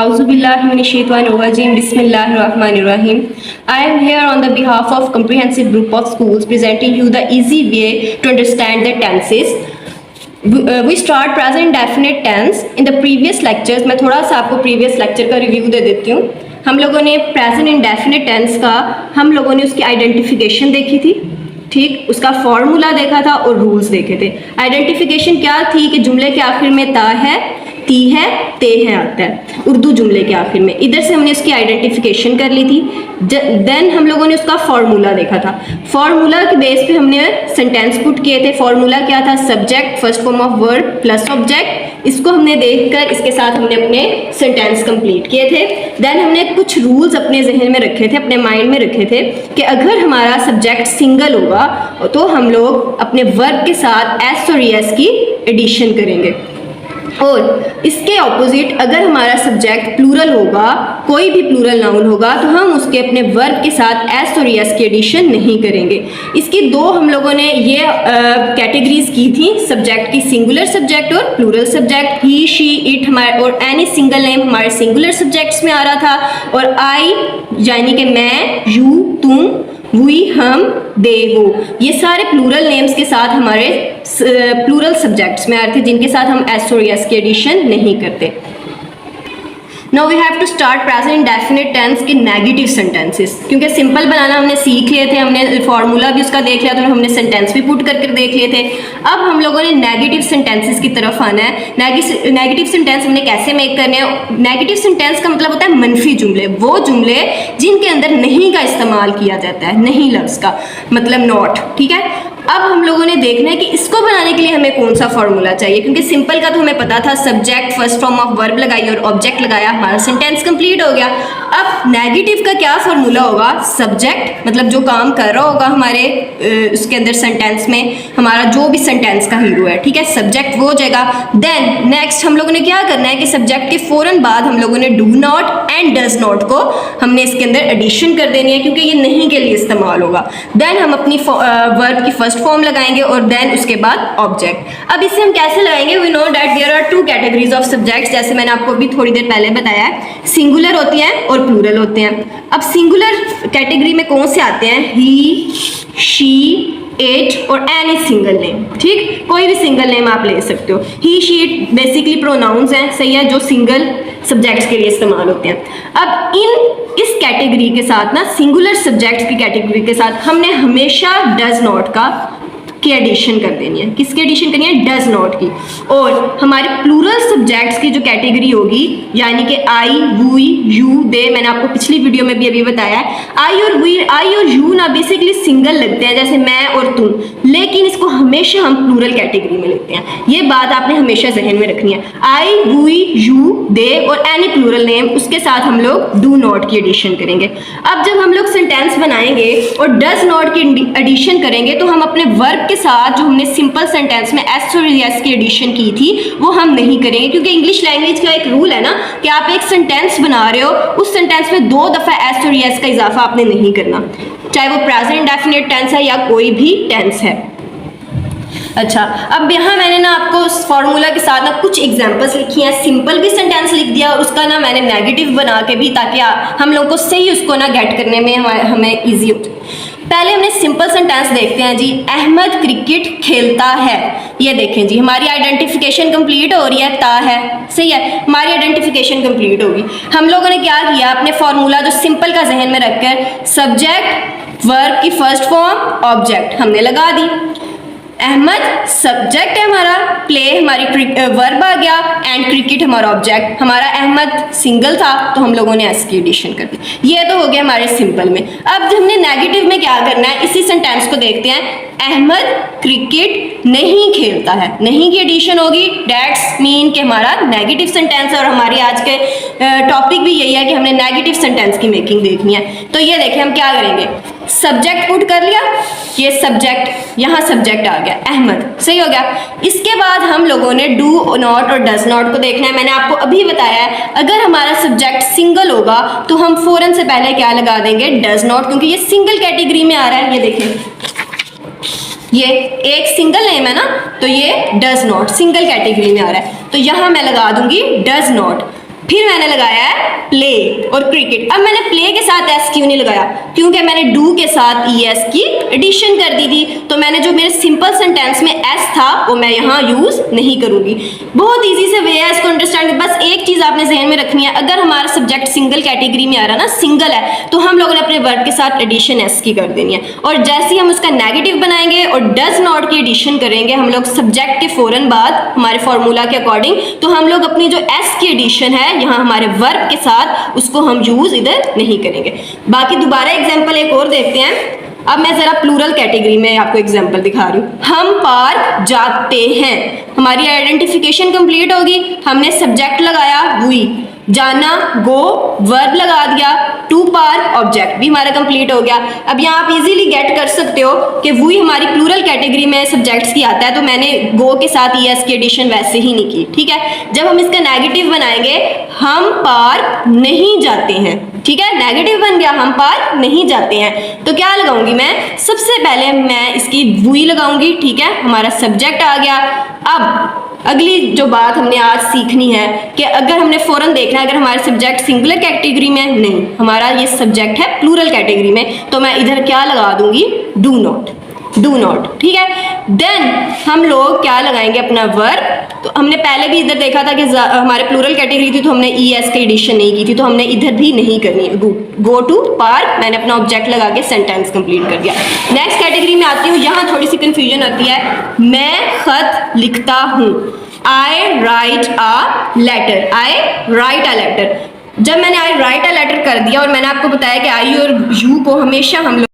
Auzubillahiminashaitanirrajim. Bismillahirrahmanirrahim. I am here on the behalf of comprehensive group of schools presenting you the easy way to understand the tenses. We start present indefinite tense. In the previous lectures, मैं थोड़ा सा आपको previous lecture का review दे देती हूँ. हम लोगों ने present indefinite tense का हम लोगों ने उसकी identification देखी थी, ठीक, उसका फॉर्मूला देखा था और रूल्स देखे थे. आइडेंटिफिकेशन क्या थी कि जुमले के आखिर में ता है, ती है, ते है आता है उर्दू जुमले के आखिर में. इधर से हमने उसकी आइडेंटिफिकेशन कर ली थी. देन हम लोगों ने उसका फॉर्मूला देखा था. फॉर्मूला के बेस पे हमने सेंटेंस पुट किए थे. फॉर्मूला क्या था? Subject first form of verb plus object. इसको हमने देखकर इसके साथ हमने अपने सेंटेंस कंप्लीट किए थे. देन हमने कुछ रूल्स अपने जहन में रखे थे, अपने माइंड में रखे थे कि अगर हमारा सब्जेक्ट सिंगल होगा तो हम लोग अपने वर्ब के साथ एस और एस की एडिशन करेंगे, और इसके ऑपोजिट अगर हमारा सब्जेक्ट प्लूरल होगा, कोई भी प्लूरल नाउन होगा, तो हम उसके अपने वर्ब के साथ एस और एस की एडिशन नहीं करेंगे. इसकी दो हम लोगों ने ये कैटेगरीज की थी सब्जेक्ट की, सिंगुलर सब्जेक्ट और plural subject. He, she, it हमारे और एनी सिंगल नेम हमारे सिंगुलर सब्जेक्ट्स में आ रहा था, और आई यानी कि मैं, यू, तुम, वी, हम, दे, वो, ये सारे प्लूरल नेम्स के साथ हमारे प्लूरल सब्जेक्ट्स में आ रहे थे, जिनके साथ हम एस और एस की एडिशन नहीं करते. Now we have to start present indefinite tense के नेगेटिव सेंटेंसेस. क्योंकि सिंपल बनाना हमने सीख लिए थे, हमने फॉर्मूला भी उसका देख लिया था, और हमने सेंटेंस भी पुट करके देख लिए थे. अब हम लोगों ने नेगेटिव सेंटेंसेस की तरफ आना है. नेगेटिव सेंटेंस हमने कैसे मेक करने हैं? नेगेटिव सेंटेंस का मतलब होता है मनफी जुमले, वो जुमले जिनके अंदर नहीं का इस्तेमाल किया जाता है, नहीं लफ्ज़ का, मतलब नॉट. ठीक है, अब हम लोगों ने देखना है कि इसको बनाने के लिए हमें कौन सा फॉर्मूला चाहिए. क्योंकि सिंपल का तो हमें पता था, subject first form of verb लगाई और ऑब्जेक्ट लगाया, हमारा सेंटेंस कंप्लीट हो गया. अब नेगेटिव का क्या फॉर्मूला होगा? सब्जेक्ट मतलब जो काम कर रहा होगा हमारे उसके अंदर सेंटेंस में, हमारा जो भी सेंटेंस का हीरो है, ठीक है, सब्जेक्ट वो हो जाएगा. देन नेक्स्ट हम लोगों ने क्या करना है कि सब्जेक्ट के फौरन बाद हम लोगों ने do not and does not को हमने इसके अंदर एडिशन कर देनी है, क्योंकि ये नहीं के लिए इस्तेमाल होगा. देन हम अपनी वर्ब की फर्स्ट फॉर्म लगाएंगे और देन उसके बाद ऑब्जेक्ट. अब इसे हम कैसे लगाएंगे? We know that there are two categories of subjects, जैसे मैंने आपको अभी थोड़ी देर पहले बताया है. सिंगुलर होती हैं और प्लूरल होते हैं. अब सिंगुलर कैटेगरी में कौन से आते हैं? ही, शी, इट और एनी सिंगल नेम. ठीक, कोई भी सिंगल नेम आप ले सकते हो. ही, शी, इट बेसिकली प्रोनाउंस हैं, सही है, जो सिंगल सब्जेक्ट्स के लिए इस्तेमाल होते हैं. अब इस कैटेगरी के साथ ना, सिंगुलर सब्जेक्ट्स की कैटेगरी के साथ हमने हमेशा डज नॉट की एडिशन कर देनी है. किसकी एडिशन करनी है? डज नॉट की. और हमारे प्लूरल सब्जेक्ट्स की जो कैटेगरी होगी, यानी कि आई, वी, यू, दे, मैंने आपको पिछली वीडियो में भी अभी बताया है, आई और यू ना बेसिकली सिंगल लगते हैं, जैसे मैं और तुम, लेकिन इसको हमेशा हम प्लूरल कैटेगरी में लेते हैं. ये बात आपने हमेशा जहन में रखनी है. आई, वी, यू, दे और एनी प्लूरल नेम, उसके साथ हम लोग डू नॉट की एडिशन करेंगे. अब जब हम लोग सेंटेंस बनाएंगे और डज नॉट की एडिशन करेंगे, तो हम अपने वर्ब के साथ जो हमने सिंपल सेंटेंस में एस और एस की एडिशन की थी वो हम नहीं करेंगे. क्योंकि इंग्लिश लैंग्वेज का एक रूल है ना कि आप एक सेंटेंस बना रहे हो, उस सेंटेंस में 2 दफा एस और एस का इजाफा आपने नहीं करना, चाहे वो प्रेजेंट इंडेफिनिट टेंस है या कोई भी टेंस है. अच्छा, अब यहाँ मैंने ना आपको उस फॉर्मूला के साथ ना कुछ एग्जांपल्स लिखी हैं. सिंपल भी सेंटेंस लिख दिया और उसका ना मैंने नेगेटिव बना के भी, ताकि हम लोग को सही उसको ना गेट करने में हमें ईजी हो जाए. पहले हमने सिंपल सेंटेंस देखते हैं जी. अहमद क्रिकेट खेलता है. ये देखें जी, हमारी आइडेंटिफिकेशन कंप्लीट हो रही है, ता है, सही है, हमारी आइडेंटिफिकेशन कंप्लीट होगी. हम लोगों ने क्या किया? अपने फॉर्मूला जो सिंपल का जहन में रखकर सब्जेक्ट वर्ब की फर्स्ट फॉर्म ऑब्जेक्ट हमने लगा दी. अहमद सब्जेक्ट है हमारा, प्ले हमारी वर्ब आ गया, एंड क्रिकेट हमारा ऑब्जेक्ट. हमारा अहमद सिंगल था तो हम लोगों ने एस की एडिशन कर दी. ये तो हो गया हमारे सिंपल में. अब हमने नेगेटिव में क्या करना है? इसी सेंटेंस को देखते हैं. अहमद क्रिकेट नहीं खेलता है, नहीं की एडिशन होगी. दैट्स मीन कि हमारा नेगेटिव सेंटेंस है, और हमारी आज के टॉपिक भी यही है कि हमने नेगेटिव सेंटेंस की मेकिंग देखनी है. तो ये देखें हम क्या करेंगे. सब्जेक्ट पुट कर लिया, ये सब्जेक्ट, यहाँ सब्जेक्ट आ गया अहमद, सही हो गया. इसके बाद हम लोगों ने डू नॉट और डज नॉट को देखना है. मैंने आपको अभी बताया है, अगर हमारा सब्जेक्ट सिंगल होगा तो हम फौरन से पहले क्या लगा देंगे? डज नॉट, क्योंकि ये सिंगल कैटेगरी में आ रहा है. ये देखें, ये एक सिंगल नेम है ना, तो ये डज नॉट सिंगल कैटेगरी में आ रहा है, तो यहाँ मैं लगा दूंगी डज नॉट. फिर मैंने लगाया है प्ले और क्रिकेट। अब मैंने प्ले के साथ एस क्यों नहीं लगाया, क्योंकि मैंने डू के साथ ईएस की एडिशन कर दी थी, तो मैंने जो मेरे सिंपल सेंटेंस में एस था वो मैं यहाँ यूज नहीं करूंगी। बहुत इजी से वे है इसको अंडरस्टैंड। बस एक चीज आपने जहन में रखनी है, अगर हमारा सब्जेक्ट सिंगल कैटेगरी में आ रहा है ना, सिंगल है, तो हम लोगों ने अपने वर्ब के साथ एडिशन एस की कर देनी है, और जैसे ही हम उसका नेगेटिव बनाएंगे और डज नॉट की एडिशन करेंगे हम लोग सब्जेक्ट के फौरन बाद हमारे फॉर्मूला के अकॉर्डिंग, तो हम लोग अपनी जो एस की एडिशन है यहाँ हमारे वर्ब के साथ उसको हम यूज इधर नहीं करेंगे। बाकी दोबारा एग्जांपल एक और देखते हैं। अब मैं जरा प्लूरल कैटेगरी में आपको एग्जांपल दिखा रही हूँ। हम पार्क जाते हैं, हमारी आइडेंटिफिकेशन कंप्लीट होगी। हमने सब्जेक्ट लगाया वी, जाना गो, वर्ब लगा दिया, टू पार्क, ऑब्जेक्ट भी हमारा कंप्लीट हो गया। अब यहाँ आप इजीली गेट कर सकते हो कि वी हमारी प्लूरल कैटेगरी में सब्जेक्ट्स की आता है, तो मैंने गो के साथ ईएस की एडिशन वैसे ही नहीं की। ठीक है, जब हम इसका नेगेटिव बनाएंगे, हम पार्क नहीं जाते हैं, ठीक है, नेगेटिव बन गया, हम पार्क नहीं जाते हैं, तो क्या लगाऊंगी मैं, सबसे पहले मैं इसकी वी लगाऊंगी। ठीक है, हमारा सब्जेक्ट आ गया। अब अगली जो बात हमने आज सीखनी है कि अगर हमने फौरन देखना है, अगर हमारे सब्जेक्ट सिंगुलर कैटेगरी में नहीं, हमारा ये सब्जेक्ट है प्लूरल कैटेगरी में, तो मैं इधर क्या लगा दूंगी, डू नॉट, डू नॉट। ठीक है, देन हम लोग क्या लगाएंगे, अपना वर्ब। तो हमने पहले भी इधर देखा था कि हमारे प्लूरल कैटेगरी थी तो हमने ईएस की एडिशन नहीं की थी, तो हमने इधर भी नहीं करनी है। गो टू पार्क, मैंने अपना ऑब्जेक्ट लगा के सेंटेंस कंप्लीट कर दिया। नेक्स्ट कैटेगरी में आती हूँ, यहाँ थोड़ी सी कंफ्यूजन आती है। मैं खत लिखता हूँ, I write a letter, I write a letter. जब मैंने आई राइट अ लेटर कर दिया और मैंने आपको बताया कि आई और यू को हमेशा हम लोग